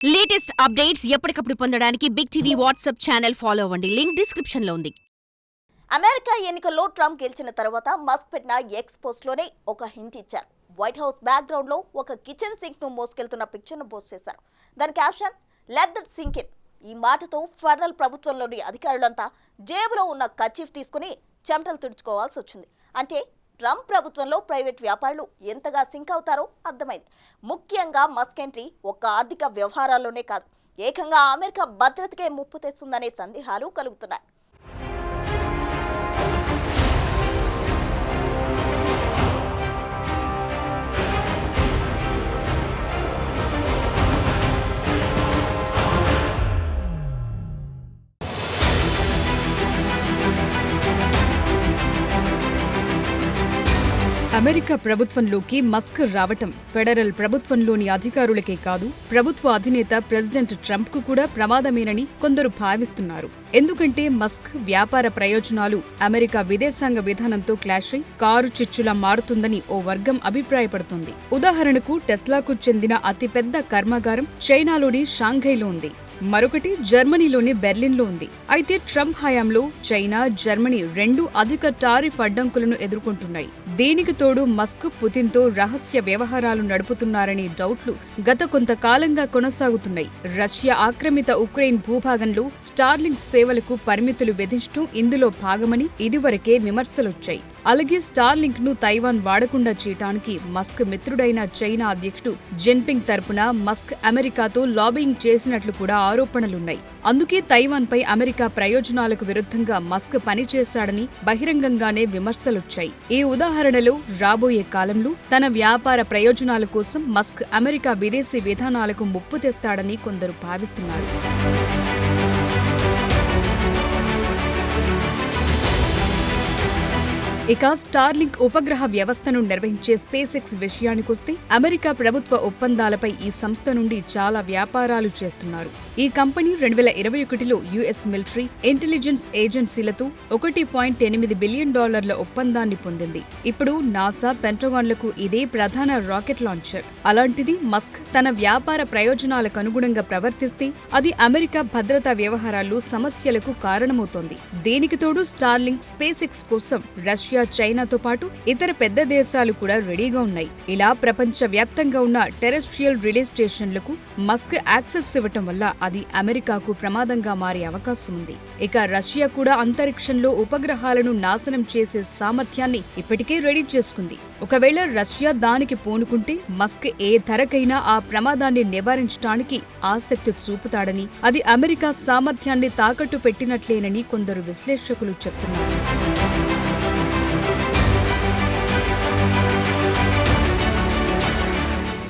Latest updates ఎప్పటికప్పుడు పొందడానికి big TV WhatsApp channel follow అవ్వండి. లింక్ డిస్క్రిప్షన్ లో ఉంది. అమెరికా ఎన్నికల్లో ట్రంప్ గెలిచిన తర్వాత మస్క్ పెట్టిన ఎక్స్ పోస్ట్లోనే ఒక హింట్ ఇచ్చారు. వైట్ హౌస్ బ్యాక్గ్రౌండ్ లో ఒక కిచెన్ సింక్ ను మోసుకెళ్తున్న పిక్చర్ ను పోస్ట్ చేశారు. దాని caption let that sink in. ఈ మాటతో ఫెడరల్ ప్రభుత్వంలోని అధికారులంతా జేబులో ఉన్న కర్చీఫ్ తీసుకుని చెమటలు తుడుచుకోవాల్సి వచ్చింది. అంటే ట్రంప్ ప్రభుత్వంలో ప్రైవేట్ వ్యాపారులు ఎంతగా సింక్ అవుతారో అర్థమైంది. ముఖ్యంగా మస్క్ ఎంట్రీ ఒక్క ఆర్థిక వ్యవహారాల్లోనే కాదు, ఏకంగా అమెరికా భద్రతకే ముప్పు తెస్తుందనే సందేహాలు కలుగుతున్నాయి. అమెరికా ప్రభుత్వంలోకి మస్క్ రావటం ఫెడరల్ ప్రభుత్వంలోని అధికారులకే కాదు, ప్రభుత్వ అధినేత ప్రెసిడెంట్ ట్రంప్ కు కూడా ప్రమాదమేనని కొందరు భావిస్తున్నారు. ఎందుకంటే మస్క్ వ్యాపార ప్రయోజనాలు అమెరికా విదేశాంగ విధానంతో క్లాష్ అయి కారు చిచ్చులా మారుతుందని ఓ వర్గం అభిప్రాయపడుతోంది. ఉదాహరణకు టెస్లాకు చెందిన అతిపెద్ద కర్మాగారం చైనాలోని షాంఘైలో ఉంది. మరొకటి జర్మనీలోని బెర్లిన్లో ఉంది. అయితే ట్రంప్ హయాంలో చైనా, జర్మనీ రెండూ అధిక టారిఫ్ అడ్డంకులను ఎదుర్కొంటున్నాయి. దీనికి తోడు మస్క్ పుతిన్తో రహస్య వ్యవహారాలు నడుపుతున్నారనే డౌట్లు గత కొంతకాలంగా కొనసాగుతున్నాయి. రష్యా ఆక్రమిత ఉక్రెయిన్ భూభాగంలో స్టార్లింక్ సేవలకు పరిమితులు విధించడం ఇందులో భాగమని ఇదివరకే విమర్శలొచ్చాయి. అలాగే స్టార్లింక్ ను తైవాన్ వాడకుండా చేయటానికి మస్క్ మిత్రుడైన చైనా అధ్యక్షుడు జిన్పింగ్ తరపున మస్క్ అమెరికాతో లాబింగ్ చేసినట్లు కూడా ఆరోపణలున్నాయి. అందుకే తైవాన్ పై అమెరికా ప్రయోజనాలకు విరుద్ధంగా మస్క్ పనిచేశాడని బహిరంగంగానే విమర్శలొచ్చాయి. ఈ ఉదాహరణలో రాబోయే కాలంలో తన వ్యాపార ప్రయోజనాల కోసం మస్క్ అమెరికా విదేశీ విధానాలకు ముప్పు తెస్తాడని కొందరు భావిస్తున్నారు. ఇక స్టార్లింక్ ఉపగ్రహ వ్యవస్థను నిర్వహించే స్పేస్ ఎక్స్ విషయానికొస్తే అమెరికా ప్రభుత్వ ఒప్పందాలపై ఈ సంస్థ నుండి చాలా వ్యాపారాలు చేస్తున్నారు. ఈ కంపెనీ 2021లో యుఎస్ మిలిటరీ, ఇంటెలిజెన్స్ ఏజెన్సీలతో $1.8 బిలియన్ ఒప్పందాన్ని పొందింది. ఇప్పుడు నాసా, పెంటగాన్లకు ఇదే ప్రధాన రాకెట్ లాంచర్. అలాంటిది మస్క్ తన వ్యాపార ప్రయోజనాలకు అనుగుణంగా ప్రవర్తిస్తే అది అమెరికా భద్రతా వ్యవహారాల్లో సమస్యలకు కారణమవుతోంది. దీనికి తోడు స్టార్లింక్, స్పేస్ ఎక్స్ కోసం రష్యా, చైనాతో పాటు ఇతర పెద్ద దేశాలు కూడా రెడీగా ఉన్నాయి. ఇలా ప్రపంచ వ్యాప్తంగా ఉన్న టెరెస్ట్రియల్ రిలే స్టేషన్లకు మస్క్ యాక్సెస్ ఇవ్వటం వల్ల అది అమెరికాకు ప్రమాదంగా మారే అవకాశం ఉంది. ఇక రష్యా కూడా అంతరిక్షంలో ఉపగ్రహాలను నాశనం చేసే సామర్థ్యాన్ని ఇప్పటికే రెడీ చేసుకుంది. ఒకవేళ రష్యా దానికి పూనుకుంటే మస్క్ ఏ ధరకైనా ఆ ప్రమాదాన్ని నివారించడానికి ఆసక్తి చూపుతాడని, అది అమెరికా సామర్థ్యాన్ని తాకట్టు పెట్టినట్లేనని కొందరు విశ్లేషకులు చెప్తున్నారు.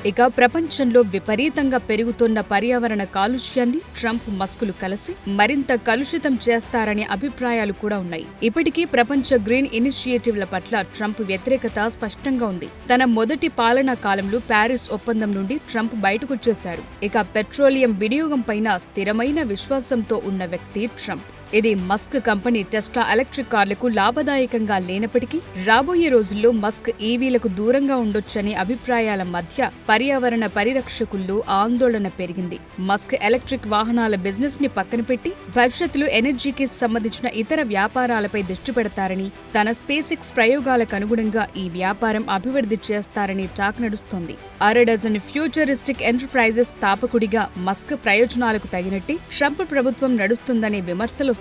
ఇక ప్రపంచంలో విపరీతంగా పెరుగుతున్న పర్యావరణ కాలుష్యాన్ని ట్రంప్, మస్కులు కలిసి మరింత కలుషితం చేస్తారనే అభిప్రాయాలు కూడా ఉన్నాయి. ఇప్పటికీ ప్రపంచ గ్రీన్ ఇనిషియేటివ్ల పట్ల ట్రంప్ వ్యతిరేకత స్పష్టంగా ఉంది. తన మొదటి పాలనా కాలంలో ప్యారిస్ ఒప్పందం నుండి ట్రంప్ బయటకొచ్చేశారు. ఇక పెట్రోలియం వినియోగం పైన స్థిరమైన విశ్వాసంతో ఉన్న వ్యక్తి ట్రంప్. ఇది మస్క్ కంపెనీ టెస్లా ఎలక్ట్రిక్ కార్లకు లాభదాయకంగా లేనప్పటికీ రాబోయే రోజుల్లో మస్క్ ఈవీలకు దూరంగా ఉండొచ్చనే అభిప్రాయాల మధ్య పర్యావరణ పరిరక్షకుల్లో ఆందోళన పెరిగింది. మస్క్ ఎలక్ట్రిక్ వాహనాల బిజినెస్ ని పక్కన పెట్టి భవిష్యత్తులో ఎనర్జీకి సంబంధించిన ఇతర వ్యాపారాలపై దృష్టి పెడతారని, తన స్పేస్ ఎక్స్ ప్రయోగాలకు అనుగుణంగా ఈ వ్యాపారం అభివృద్ధి చేస్తారని టాక్ నడుస్తోంది. 6 డజన్ ఫ్యూచరిస్టిక్ ఎంటర్ప్రైజెస్ స్థాపకుడిగా మస్క్ ప్రయోజనాలకు తగినట్టే ట్రంప్ ప్రభుత్వం నడుస్తుందనే విమర్శలు వస్తున్నాయి.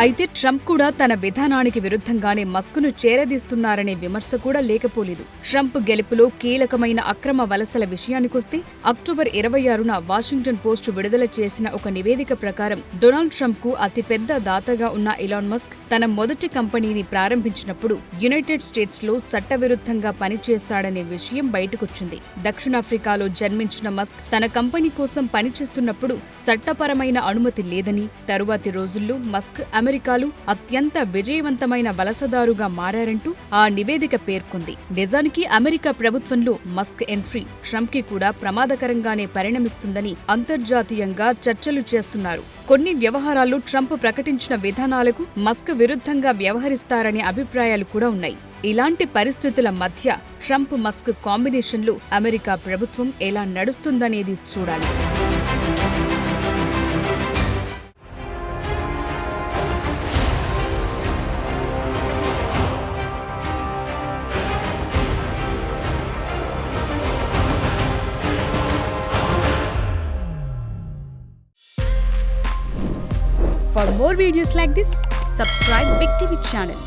అయితే ట్రంప్ కూడా తన విధానానికి విరుద్ధంగానే మస్క్ను చేరదీస్తున్నారనే విమర్శ కూడా లేకపోలేదు. ట్రంప్ గెలుపులో కీలకమైన అక్రమ వలసల విషయానికొస్తే అక్టోబర్ 26న వాషింగ్టన్ పోస్ట్ విడుదల చేసిన ఒక నివేదిక ప్రకారం డొనాల్డ్ ట్రంప్ కు అతిపెద్ద దాతగా ఉన్న ఎలాన్ మస్క్ తన మొదటి కంపెనీని ప్రారంభించినప్పుడు యునైటెడ్ స్టేట్స్ లో చట్టవిరుద్ధంగా పనిచేశాడనే విషయం బయటకొచ్చింది. దక్షిణాఫ్రికాలో జన్మించిన మస్క్ తన కంపెనీ కోసం పనిచేస్తున్నప్పుడు చట్టపరమైన అనుమతి లేదని, తరువాతి రోజుల్లో మస్క్ అమెరికాలో అత్యంత విజయవంతమైన వలసదారుగా మారారంటూ ఆ నివేదిక పేర్కొంది. నిజానికి అమెరికా ప్రభుత్వంలో మస్క్ ఎంట్రీ ట్రంప్ కి కూడా ప్రమాదకరంగానే పరిణమిస్తుందని అంతర్జాతీయంగా చర్చలు చేస్తున్నారు. కొన్ని వ్యవహారాల్లో ట్రంప్ ప్రకటించిన విధానాలకు మస్క్ విరుద్ధంగా వ్యవహరిస్తారనే అభిప్రాయాలు కూడా ఉన్నాయి. ఇలాంటి పరిస్థితుల మధ్య ట్రంప్ మస్క్ కాంబినేషన్లో అమెరికా ప్రభుత్వం ఎలా నడుస్తుందనేది చూడాలి. For more videos like this, subscribe Big TV channel.